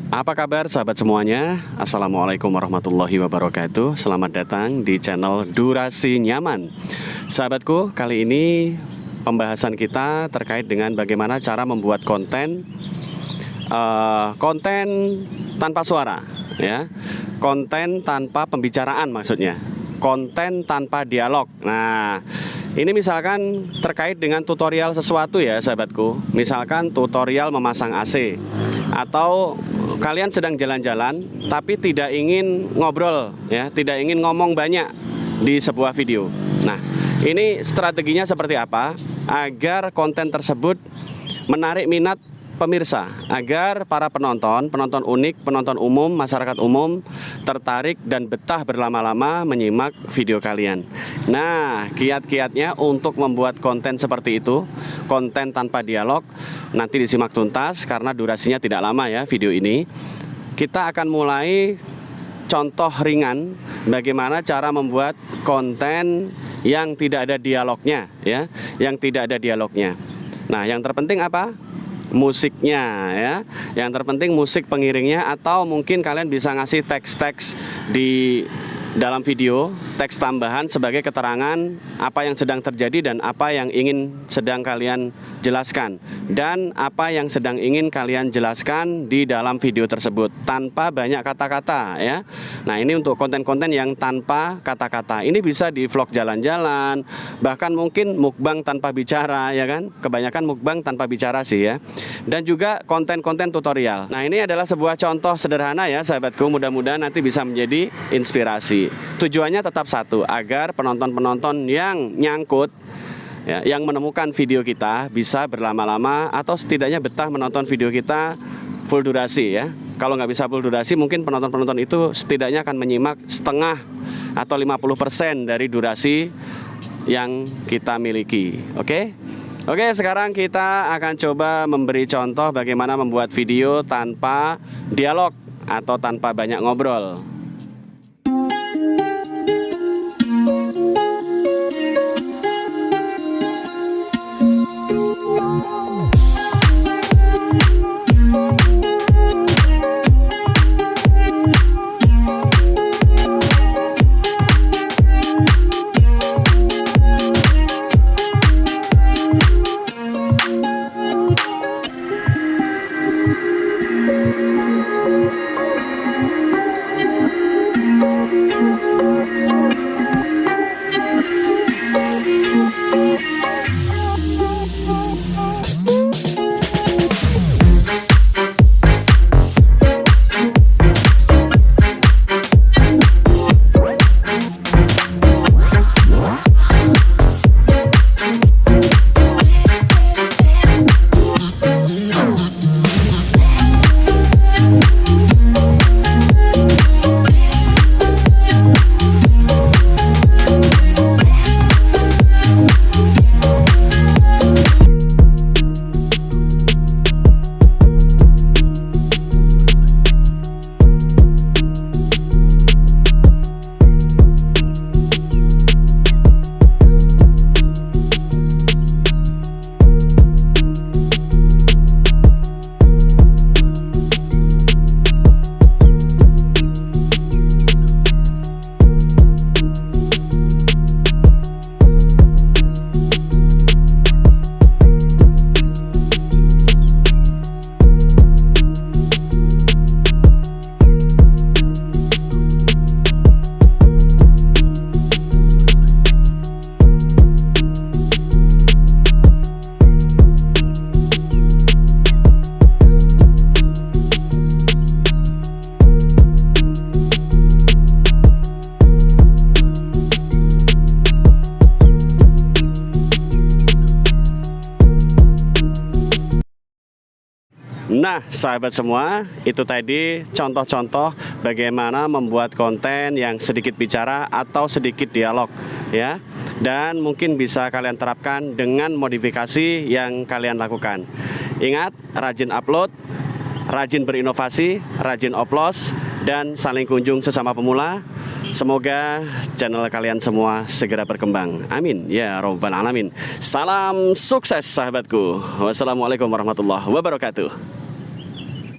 Apa kabar sahabat semuanya? Assalamualaikum warahmatullahi wabarakatuh. Selamat datang di channel Durasi Nyaman. Sahabatku, kali ini pembahasan kita terkait dengan bagaimana cara membuat konten tanpa suara, ya. Konten tanpa pembicaraan maksudnya. Konten tanpa dialog. Nah, ini misalkan terkait dengan tutorial sesuatu ya sahabatku. Misalkan tutorial memasang AC, atau kalian sedang jalan-jalan tapi tidak ingin ngobrol ya, tidak ingin ngomong banyak di sebuah video. Nah, ini strateginya seperti apa agar konten tersebut menarik minat pemirsa, agar para penonton unik, penonton umum, masyarakat umum tertarik dan betah berlama-lama menyimak video kalian. Nah, kiat-kiatnya untuk membuat konten seperti itu, konten tanpa dialog, nanti disimak tuntas karena durasinya tidak lama ya video ini. Kita akan mulai contoh ringan bagaimana cara membuat konten yang tidak ada dialognya ya, yang tidak ada dialognya. Nah, yang terpenting apa? Musiknya ya. Yang terpenting musik pengiringnya, atau mungkin kalian bisa ngasih teks-teks di dalam video, teks tambahan sebagai keterangan apa yang sedang terjadi dan apa yang ingin sedang kalian jelaskan, dan apa yang sedang ingin kalian jelaskan di dalam video tersebut tanpa banyak kata-kata ya. Nah, ini untuk konten-konten yang tanpa kata-kata. Ini bisa di vlog jalan-jalan, bahkan mungkin mukbang tanpa bicara ya kan. Kebanyakan mukbang tanpa bicara sih ya. Dan juga konten-konten tutorial. Nah, ini adalah sebuah contoh sederhana ya sahabatku, mudah-mudahan nanti bisa menjadi inspirasi. Tujuannya tetap satu, agar penonton-penonton yang nyangkut ya, yang menemukan video kita bisa berlama-lama atau setidaknya betah menonton video kita full durasi ya. Kalau nggak bisa full durasi, mungkin penonton-penonton itu setidaknya akan menyimak setengah atau 50% dari durasi yang kita miliki. Oke, sekarang kita akan coba memberi contoh bagaimana membuat video tanpa dialog atau tanpa banyak ngobrol. Nah, sahabat semua, itu tadi contoh-contoh bagaimana membuat konten yang sedikit bicara atau sedikit dialog ya. Dan mungkin bisa kalian terapkan dengan modifikasi yang kalian lakukan. Ingat, rajin upload, rajin berinovasi, rajin oplos, dan saling kunjung sesama pemula. Semoga channel kalian semua segera berkembang. Amin ya robbal alamin. Salam sukses sahabatku. Wassalamualaikum warahmatullahi wabarakatuh.